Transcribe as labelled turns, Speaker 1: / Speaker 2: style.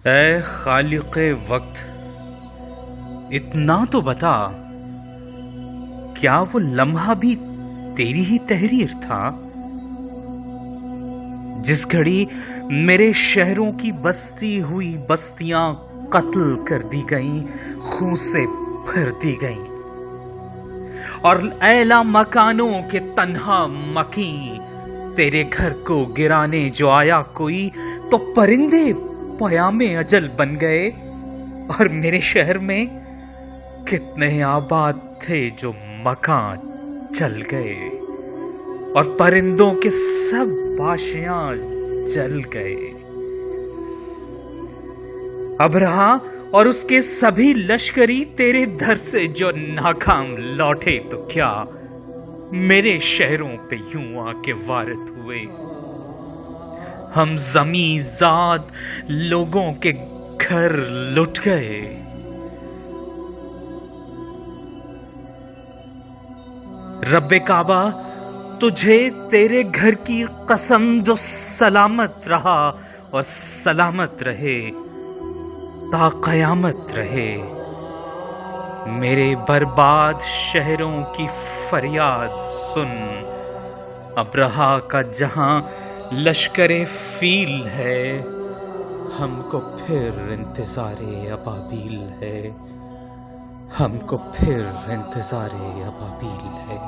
Speaker 1: اے خالق وقت، اتنا تو بتا، کیا وہ لمحہ بھی تیری ہی تحریر تھا؟ جس گھڑی میرے شہروں کی بستی ہوئی بستیاں قتل کر دی گئیں، خون سے بھر دی گئیں، اور ایلا مکانوں کے تنہا مکیں تیرے گھر کو گرانے جو آیا کوئی، تو پرندے پیام اجل بن گئے، اور میرے شہر میں کتنے آباد تھے جو مکان چل گئے، اور پرندوں کے سب باشیاں جل گئے۔ ابرہا اور اس کے سبھی لشکری تیرے در سے جو ناکام لوٹے تو کیا میرے شہروں پہ یوں آ کے وارد ہوئے۔ ہم زمیں زاد لوگوں کے گھر لٹ گئے۔ رب کعبہ تجھے تیرے گھر کی قسم جو سلامت رہا اور سلامت رہے تا قیامت رہے۔ میرے برباد شہروں کی فریاد سن، ابرہا کا جہاں لشکر فیل ہے، ہم کو پھر انتظار ابابیل ہے، ہم کو پھر انتظار ابابیل ہے۔